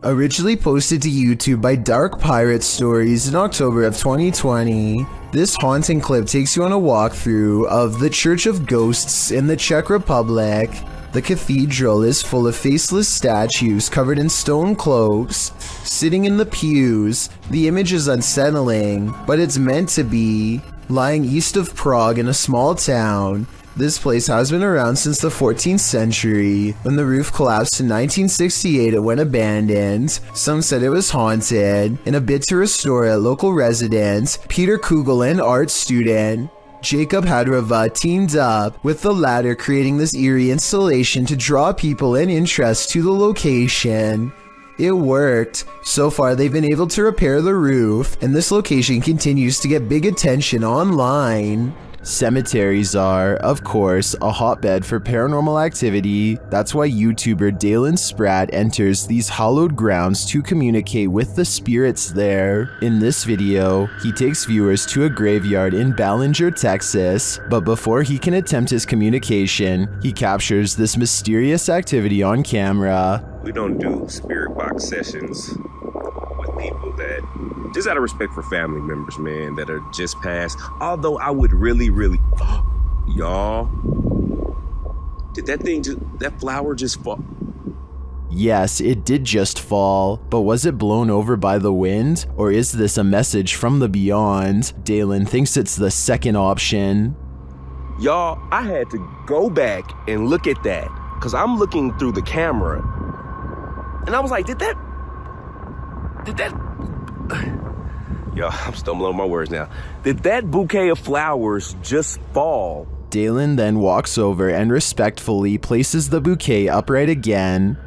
Originally posted to YouTube by Dark Pirate Stories in October of 2020, this haunting clip takes you on a walkthrough of the Church of Ghosts in the Czech Republic. The cathedral is full of faceless statues covered in stone cloaks, sitting in the pews. The image is unsettling, but it's meant to be. Lying east of Prague in a small town, this place has been around since the 14th century. When the roof collapsed in 1968, it went abandoned. Some said it was haunted. In a bid to restore it, local residents Peter Kugel and art student Jacob Hadrava teamed up with the latter, creating this eerie installation to draw people and interest to the location. It worked. So far, they've been able to repair the roof, and this location continues to get big attention online. Cemeteries are, of course, a hotbed for paranormal activity. That's why YouTuber Dalen Spratt enters these hallowed grounds to communicate with the spirits there. In this video, he takes viewers to a graveyard in Ballinger, Texas, but before he can attempt his communication, he captures this mysterious activity on camera. We don't do spirit box sessions with people that, just out of respect for family members, man, that are just passed. Although I would really, y'all, did that flower just fall? Yes, it did just fall, but was it blown over by the wind? Or is this a message from the beyond? Dalen thinks it's the second option. Y'all, I had to go back and look at that, because I'm looking through the camera, and I was like, did that, yo, I'm stumbling on my words now. Did that bouquet of flowers just fall? Dalen then walks over and respectfully places the bouquet upright again.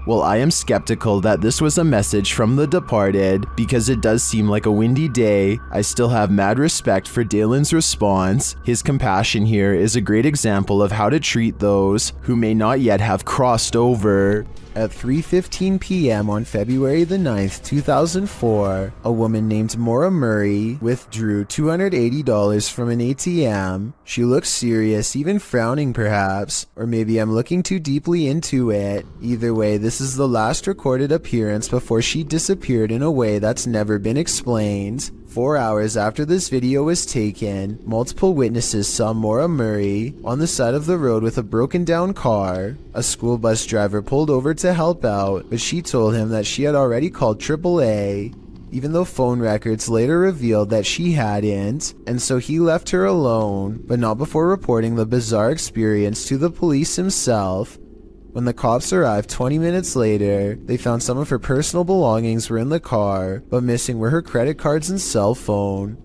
Well, I am skeptical that this was a message from the departed, because it does seem like a windy day. I still have mad respect for Dalen's response. His compassion here is a great example of how to treat those who may not yet have crossed over. At 3:15 p.m. on February the 9th, 2004, a woman named Maura Murray withdrew $280 from an ATM. She looked serious, even frowning perhaps, or maybe I'm looking too deeply into it. Either way, this is the last recorded appearance before she disappeared in a way that's never been explained. 4 hours after this video was taken, multiple witnesses saw Maura Murray on the side of the road with a broken down car. A school bus driver pulled over to help out, but she told him that she had already called AAA, even though phone records later revealed that she hadn't, and so he left her alone, but not before reporting the bizarre experience to the police himself. When the cops arrived 20 minutes later, they found some of her personal belongings were in the car, but missing were her credit cards and cell phone.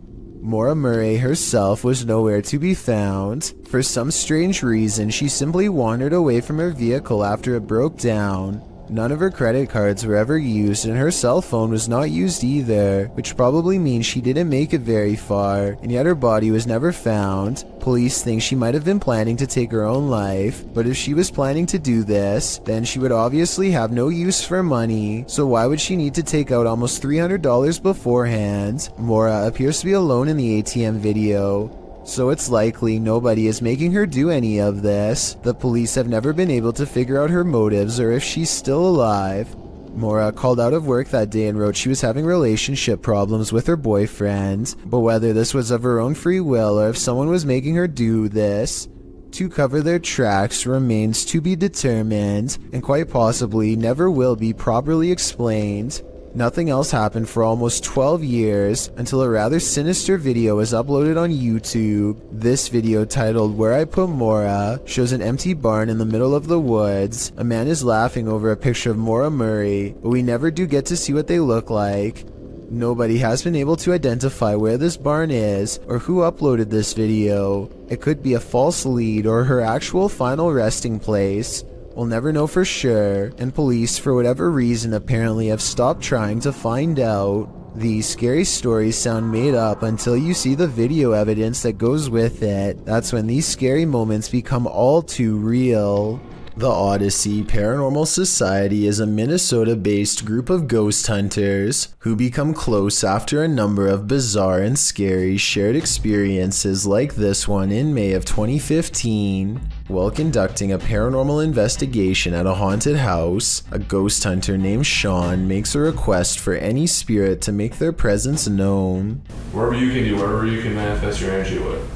Maura Murray herself was nowhere to be found. For some strange reason, she simply wandered away from her vehicle after it broke down. None of her credit cards were ever used, and her cell phone was not used either, which probably means she didn't make it very far, and yet her body was never found. Police think she might have been planning to take her own life, but if she was planning to do this, then she would obviously have no use for money, so why would she need to take out almost $300 beforehand? Maura appears to be alone in the ATM video, so it's likely nobody is making her do any of this. The police have never been able to figure out her motives or if she's still alive. Maura called out of work that day and wrote she was having relationship problems with her boyfriend, but whether this was of her own free will or if someone was making her do this to cover their tracks remains to be determined, and quite possibly never will be properly explained. Nothing else happened for almost 12 years until a rather sinister video was uploaded on YouTube. This video, titled "Where I Put Maura," shows an empty barn in the middle of the woods. A man is laughing over a picture of Maura Murray, but we never do get to see what they look like. Nobody has been able to identify where this barn is or who uploaded this video. It could be a false lead or her actual final resting place. We'll never know for sure, and police, for whatever reason, apparently have stopped trying to find out. These scary stories sound made up until you see the video evidence that goes with it. That's when these scary moments become all too real. The Odyssey Paranormal Society is a Minnesota-based group of ghost hunters who become close after a number of bizarre and scary shared experiences like this one in May of 2015. While conducting a paranormal investigation at a haunted house, a ghost hunter named Sean makes a request for any spirit to make their presence known. Wherever you can manifest your energy with.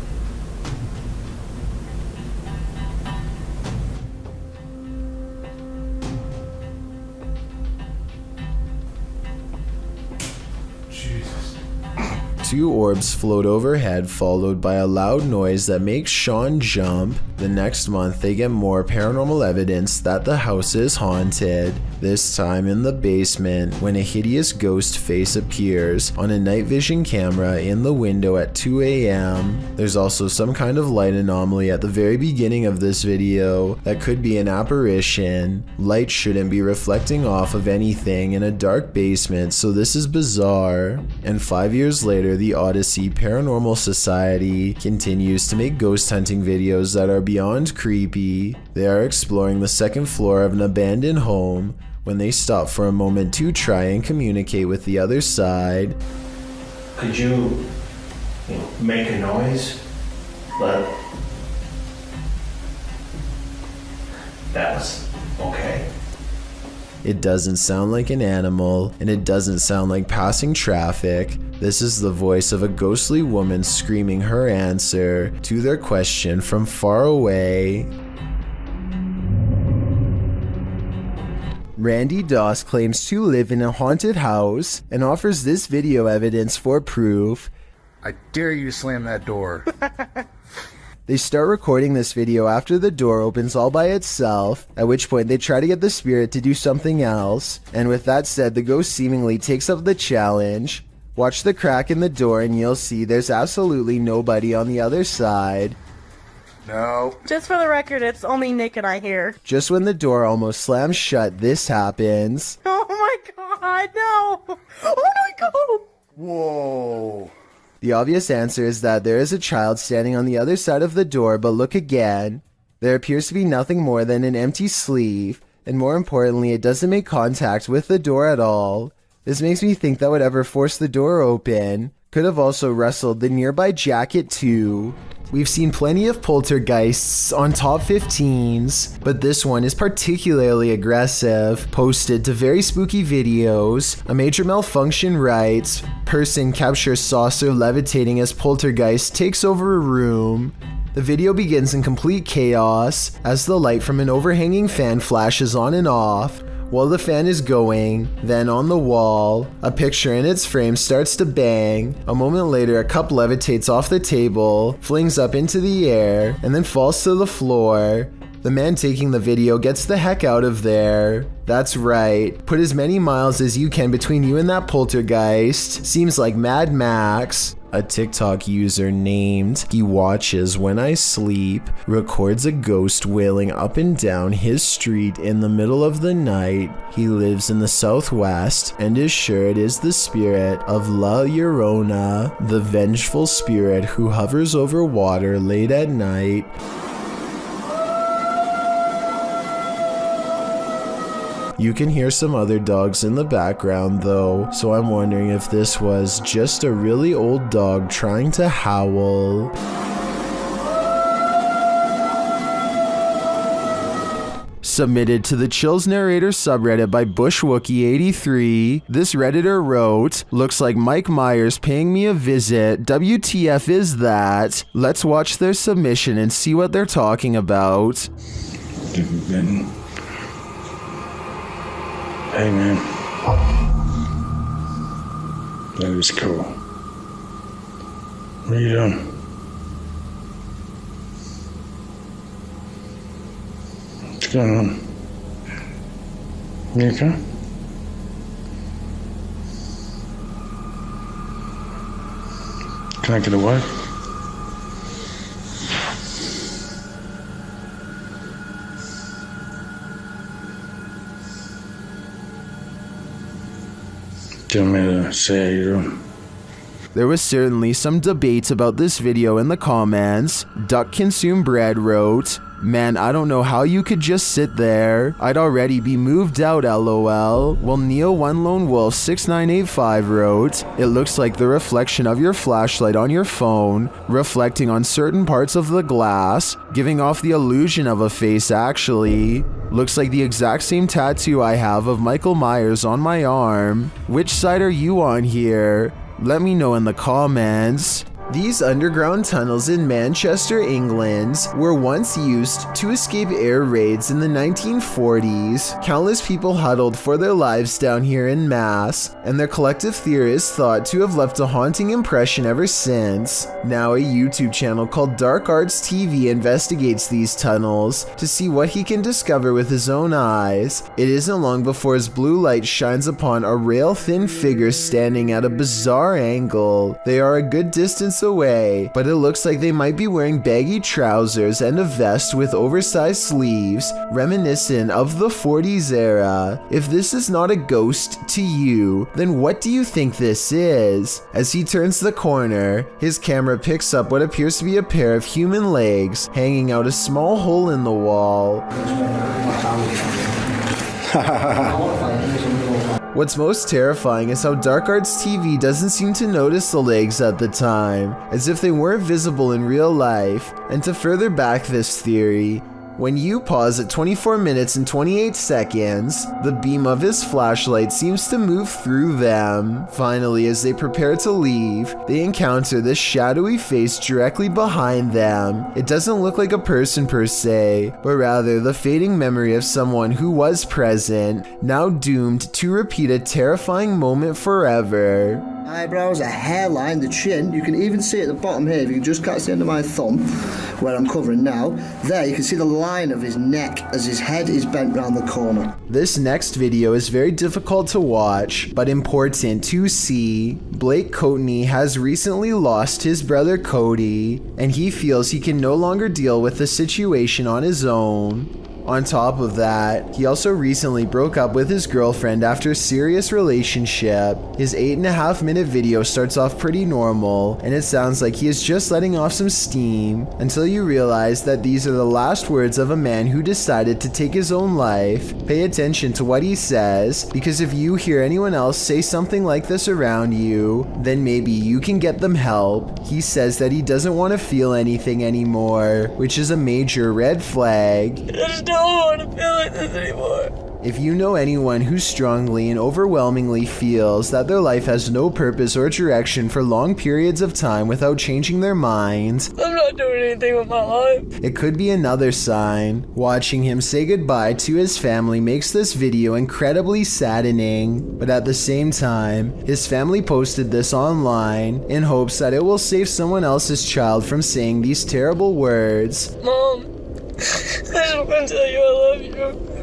Two orbs float overhead, followed by a loud noise that makes Sean jump. The next month, they get more paranormal evidence that the house is haunted, this time in the basement, when a hideous ghost face appears on a night vision camera in the window at 2 a.m. There's also some kind of light anomaly at the very beginning of this video that could be an apparition. Light shouldn't be reflecting off of anything in a dark basement, so this is bizarre. And 5 years later, the Odyssey Paranormal Society continues to make ghost hunting videos that are beyond creepy. They are exploring the second floor of an abandoned home when they stop for a moment to try and communicate with the other side. Could you make a noise? But that was okay. It doesn't sound like an animal, and it doesn't sound like passing traffic. This is the voice of a ghostly woman screaming her answer to their question from far away. Randy Doss claims to live in a haunted house and offers this video evidence for proof. I dare you to slam that door. They start recording this video after the door opens all by itself, at which point they try to get the spirit to do something else, and with that said, the ghost seemingly takes up the challenge. Watch the crack in the door and you'll see there's absolutely nobody on the other side. No. Just for the record, it's only Nick and I here. Just when the door almost slams shut, this happens. Oh my god, no! Oh my god! Whoa. The obvious answer is that there is a child standing on the other side of the door, but look again. There appears to be nothing more than an empty sleeve, and more importantly, it doesn't make contact with the door at all. This makes me think that whatever forced the door open could have also wrestled the nearby jacket too. We've seen plenty of poltergeists on top 15s, but this one is particularly aggressive. Posted to very spooky videos. A major malfunction writes, person captures saucer levitating as poltergeist takes over a room. The video begins in complete chaos as the light from an overhanging fan flashes on and off. While the fan is going, then on the wall, a picture in its frame starts to bang. A moment later, a cup levitates off the table, flings up into the air, and then falls to the floor. The man taking the video gets the heck out of there. That's right, put as many miles as you can between you and that poltergeist. Seems like Mad Max. A TikTok user named He Watches When I Sleep records a ghost wailing up and down his street in the middle of the night. He lives in the Southwest and is sure it is the spirit of La Llorona, the vengeful spirit who hovers over water late at night. You can hear some other dogs in the background though, so I'm wondering if this was just a really old dog trying to howl. Submitted to the Chills Narrator subreddit by BushWookie83, this redditor wrote, "Looks like Mike Myers paying me a visit. WTF is that? Let's watch their submission and see what they're talking about." Hey man, that was cool. What are you doing? What's going on? You okay? Can I get away? Do you want me to say how you're doing? There was certainly some debate about this video in the comments. Duck Consume Bread wrote, Man, I don't know how you could just sit there. I'd already be moved out, lol. Well, Neo1LoneWolf6985 wrote, it looks like the reflection of your flashlight on your phone, reflecting on certain parts of the glass, giving off the illusion of a face actually. Looks like the exact same tattoo I have of Michael Myers on my arm. Which side are you on here? Let me know in the comments. These underground tunnels in Manchester, England, were once used to escape air raids in the 1940s. Countless people huddled for their lives down here in mass, and their collective theory is thought to have left a haunting impression ever since. Now a YouTube channel called Dark Arts TV investigates these tunnels to see what he can discover with his own eyes. It isn't long before his blue light shines upon a rail-thin figure standing at a bizarre angle. They are a good distance away, but it looks like they might be wearing baggy trousers and a vest with oversized sleeves, reminiscent of the 40s era. If this is not a ghost to you, then what do you think this is? As he turns the corner, his camera picks up what appears to be a pair of human legs hanging out a small hole in the wall. What's most terrifying is how Dark Arts TV doesn't seem to notice the legs at the time, as if they weren't visible in real life. And to further back this theory, when you pause at 24 minutes and 28 seconds, the beam of his flashlight seems to move through them. Finally, as they prepare to leave, they encounter this shadowy face directly behind them. It doesn't look like a person per se, but rather the fading memory of someone who was present, now doomed to repeat a terrifying moment forever. Eyebrows, a hairline, the chin. You can even see at the bottom here, if you can just catch the end of my thumb, where I'm covering now, there you can see the line of his neck as his head is bent round the corner. This next video is very difficult to watch, but important to see. Blake Courtney has recently lost his brother Cody, and he feels he can no longer deal with the situation on his own. On top of that, he also recently broke up with his girlfriend after a serious relationship. His 8.5-minute video starts off pretty normal, and it sounds like he is just letting off some steam, until you realize that these are the last words of a man who decided to take his own life. Pay attention to what he says, because if you hear anyone else say something like this around you, then maybe you can get them help. He says that he doesn't want to feel anything anymore, which is a major red flag. I don't want to feel like this anymore. If you know anyone who strongly and overwhelmingly feels that their life has no purpose or direction for long periods of time without changing their minds, I'm not doing anything with my life. it could be another sign. Watching him say goodbye to his family makes this video incredibly saddening, but at the same time, his family posted this online in hopes that it will save someone else's child from saying these terrible words. Mom, I just want to tell you I love you.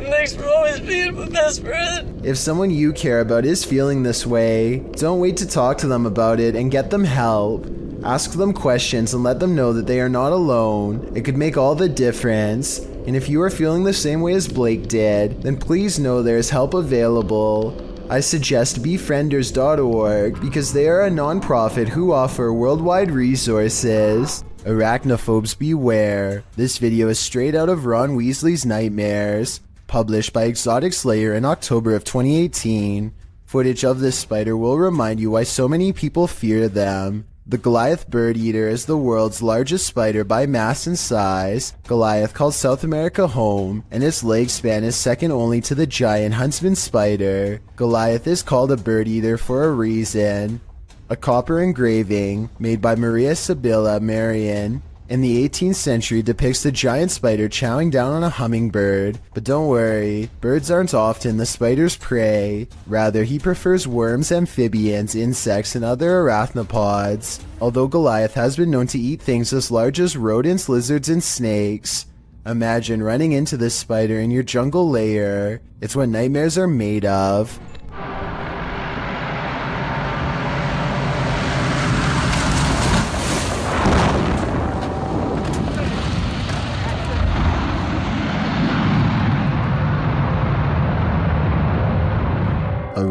Thanks for always being my best friend. If someone you care about is feeling this way, don't wait to talk to them about it and get them help. Ask them questions and let them know that they are not alone. It could make all the difference. And if you are feeling the same way as Blake did, then please know there is help available. I suggest befrienders.org because they are a non-profit who offer worldwide resources. Arachnophobes beware. This video is straight out of Ron Weasley's Nightmares, published by Exotic Slayer in October of 2018. Footage of this spider will remind you why so many people fear them. The Goliath bird eater is the world's largest spider by mass and size. Goliath calls South America home, and its leg span is second only to the giant huntsman spider. Goliath is called a bird eater for a reason. A copper engraving, made by Maria Sibylla Marian, in the 18th century depicts the giant spider chowing down on a hummingbird. But don't worry, birds aren't often the spider's prey. Rather, he prefers worms, amphibians, insects, and other arachnopods. Although Goliath has been known to eat things as large as rodents, lizards, and snakes. Imagine running into this spider in your jungle lair. It's what nightmares are made of.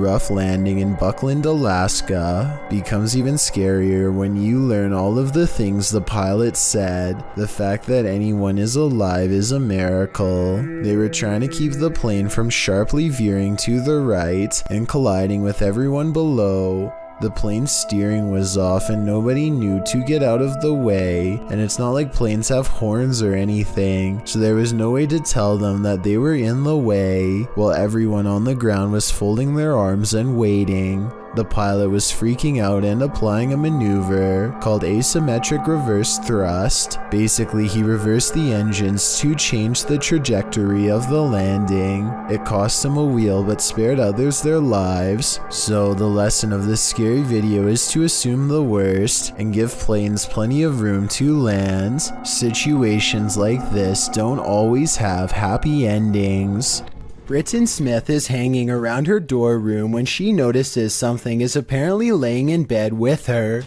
rough landing in Buckland, Alaska becomes even scarier when you learn all of the things the pilot said. The fact that anyone is alive is a miracle. They were trying to keep the plane from sharply veering to the right and colliding with everyone below. The plane's steering was off and nobody knew to get out of the way, and it's not like planes have horns or anything, so there was no way to tell them that they were in the way, while everyone on the ground was folding their arms and waiting. The pilot was freaking out and applying a maneuver called asymmetric reverse thrust. Basically, he reversed the engines to change the trajectory of the landing. It cost him a wheel but spared others their lives. So the lesson of this scary video is to assume the worst and give planes plenty of room to land. Situations like this don't always have happy endings. Britton Smith is hanging around her dorm room when she notices something is apparently laying in bed with her.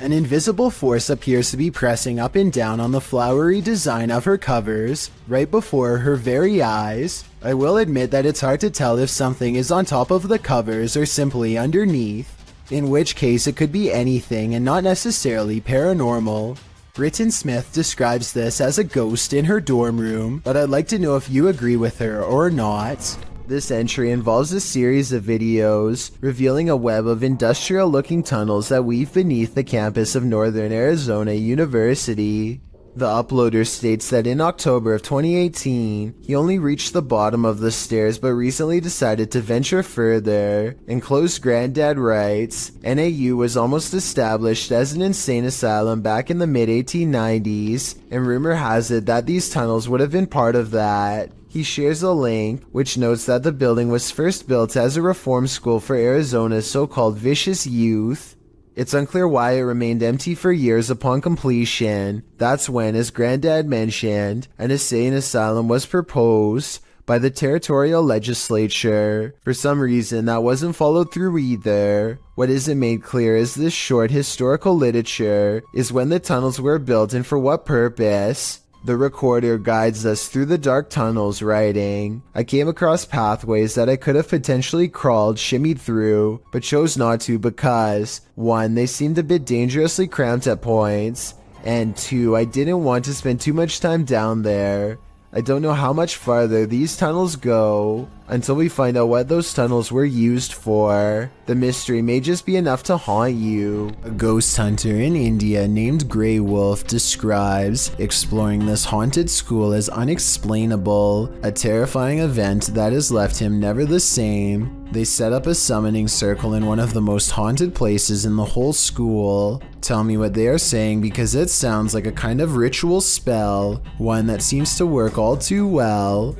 An invisible force appears to be pressing up and down on the flowery design of her covers, right before her very eyes. I will admit that it's hard to tell if something is on top of the covers or simply underneath, in which case it could be anything and not necessarily paranormal. Britton Smith describes this as a ghost in her dorm room, but I'd like to know if you agree with her or not. This entry involves a series of videos revealing a web of industrial-looking tunnels that weave beneath the campus of Northern Arizona University. The uploader states that in October of 2018, he only reached the bottom of the stairs but recently decided to venture further. Enclosed Granddad writes, NAU was almost established as an insane asylum back in the mid-1890s, and rumor has it that these tunnels would have been part of that. He shares a link, which notes that the building was first built as a reform school for Arizona's so-called vicious youth. It's unclear why it remained empty for years upon completion. That's when, as Granddad mentioned, an insane asylum was proposed by the territorial legislature. For some reason, that wasn't followed through either. What isn't made clear is this short historical literature is when the tunnels were built and for what purpose. The recorder guides us through the dark tunnels, writing, I came across pathways that I could have potentially crawled, shimmied through, but chose not to because, 1, they seemed a bit dangerously cramped at points, and 2, I didn't want to spend too much time down there. I don't know how much farther these tunnels go until we find out what those tunnels were used for. The mystery may just be enough to haunt you. A ghost hunter in India named Grey Wolf describes exploring this haunted school as unexplainable, a terrifying event that has left him never the same. They set up a summoning circle in one of the most haunted places in the whole school. Tell me what they are saying because it sounds like a kind of ritual spell, one that seems to work all too well.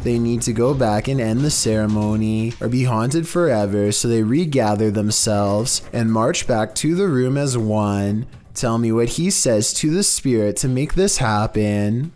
They need to go back and end the ceremony or be haunted forever, so they regather themselves and march back to the room as one. Tell me what he says to the spirit to make this happen.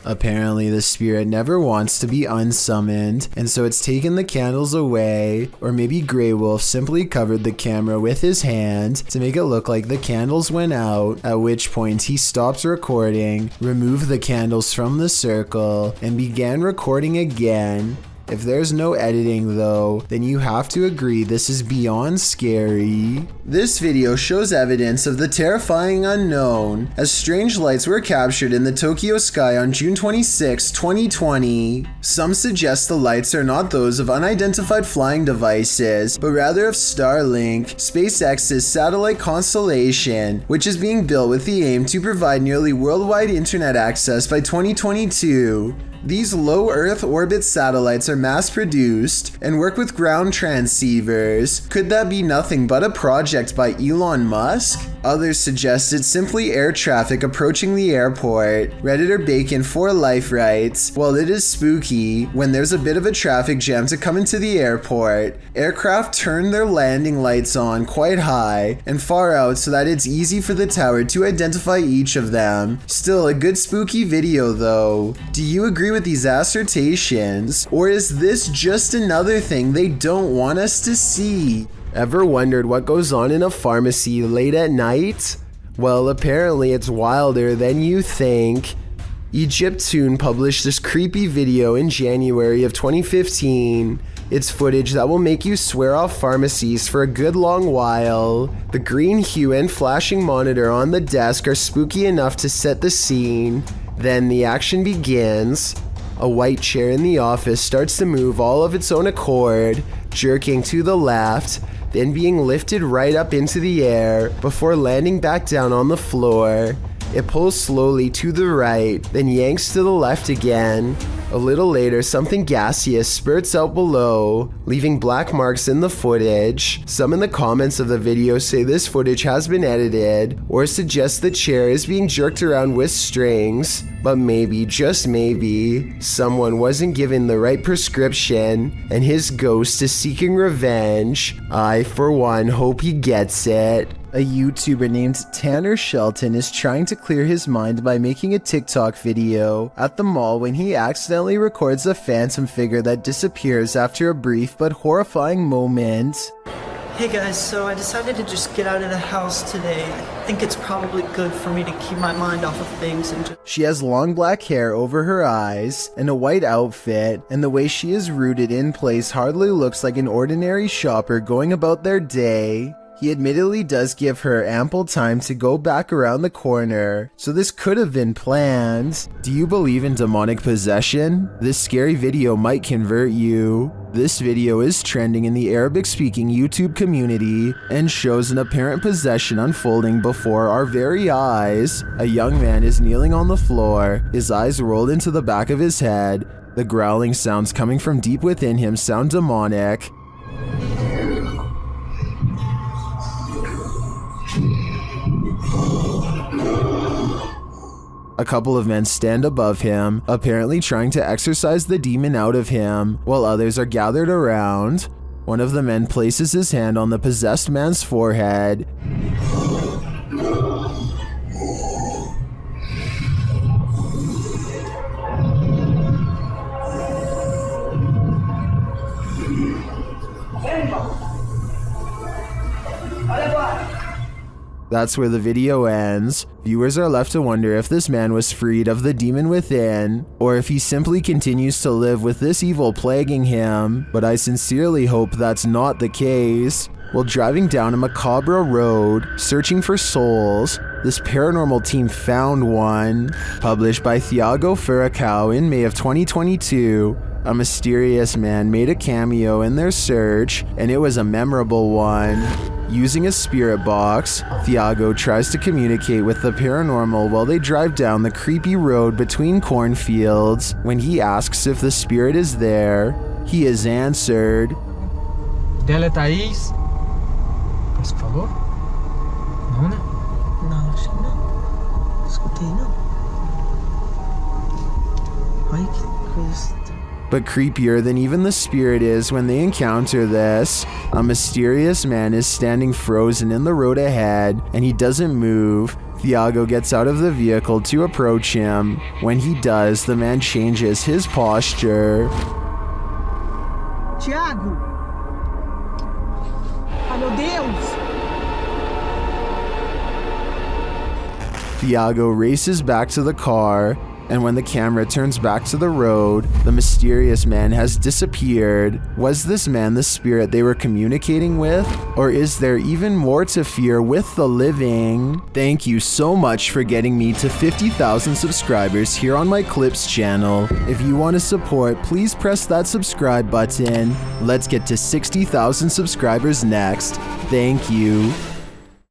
Apparently the spirit never wants to be unsummoned, and so it's taken the candles away, or maybe Grey Wolf simply covered the camera with his hand to make it look like the candles went out, at which point he stopped recording, removed the candles from the circle, and began recording again. If there's no editing though, then you have to agree this is beyond scary. This video shows evidence of the terrifying unknown, as strange lights were captured in the Tokyo sky on June 26, 2020. Some suggest the lights are not those of unidentified flying devices, but rather of Starlink, SpaceX's satellite constellation, which is being built with the aim to provide nearly worldwide internet access by 2022. These low Earth orbit satellites are mass-produced and work with ground transceivers. Could that be nothing but a project by Elon Musk? Others suggest it's simply air traffic approaching the airport. Redditor Bacon for Life writes, "While it is spooky when there's a bit of a traffic jam to come into the airport, aircraft turn their landing lights on quite high and far out so that it's easy for the tower to identify each of them. Still a good spooky video though. Do you agree with these assertions, or is this just another thing they don't want us to see?" Ever wondered what goes on in a pharmacy late at night? Well, apparently it's wilder than you think. Egyptoon published this creepy video in January of 2015. It's footage that will make you swear off pharmacies for a good long while. The green hue and flashing monitor on the desk are spooky enough to set the scene. Then the action begins. A white chair in the office starts to move all of its own accord, jerking to the left, then being lifted right up into the air before landing back down on the floor. It pulls slowly to the right, then yanks to the left again. A little later, something gaseous spurts out below, leaving black marks in the footage. Some in the comments of the video say this footage has been edited, or suggest the chair is being jerked around with strings. But maybe, just maybe, someone wasn't given the right prescription, and his ghost is seeking revenge. I, for one, hope he gets it. A YouTuber named Tanner Shelton is trying to clear his mind by making a TikTok video at the mall when he accidentally records a phantom figure that disappears after a brief but horrifying moment. Hey guys, so I decided to just get out of the house today. I think it's probably good for me to keep my mind off of things and just... She has long black hair over her eyes and a white outfit, and the way she is rooted in place hardly looks like an ordinary shopper going about their day. He admittedly does give her ample time to go back around the corner, so this could have been planned. Do you believe in demonic possession? This scary video might convert you. This video is trending in the Arabic-speaking YouTube community and shows an apparent possession unfolding before our very eyes. A young man is kneeling on the floor, his eyes rolled into the back of his head. The growling sounds coming from deep within him sound demonic. A couple of men stand above him, apparently trying to exorcise the demon out of him, while others are gathered around. One of the men places his hand on the possessed man's forehead. That's where the video ends. Viewers are left to wonder if this man was freed of the demon within, or if he simply continues to live with this evil plaguing him, but I sincerely hope that's not the case. While driving down a macabre road, searching for souls, this paranormal team found one. Published by Thiago Furacão in May of 2022, a mysterious man made a cameo in their search, and it was a memorable one. Using a spirit box, Thiago tries to communicate with the paranormal while they drive down the creepy road between cornfields. When he asks if the spirit is there, he is answered. Dela Thaís? Parece que falou? Não, né? Não, acho que não. Escutei, não. Olha que coisa... But creepier than even the spirit is when they encounter this, a mysterious man is standing frozen in the road ahead, and he doesn't move. Thiago gets out of the vehicle to approach him. When he does, the man changes his posture. Thiago! Oh, meu Deus! Thiago races back to the car, and when the camera turns back to the road, the mysterious man has disappeared. Was this man the spirit they were communicating with? Or is there even more to fear with the living? Thank you so much for getting me to 50,000 subscribers here on my Clips channel. If you want to support, please press that subscribe button. Let's get to 60,000 subscribers next. Thank you.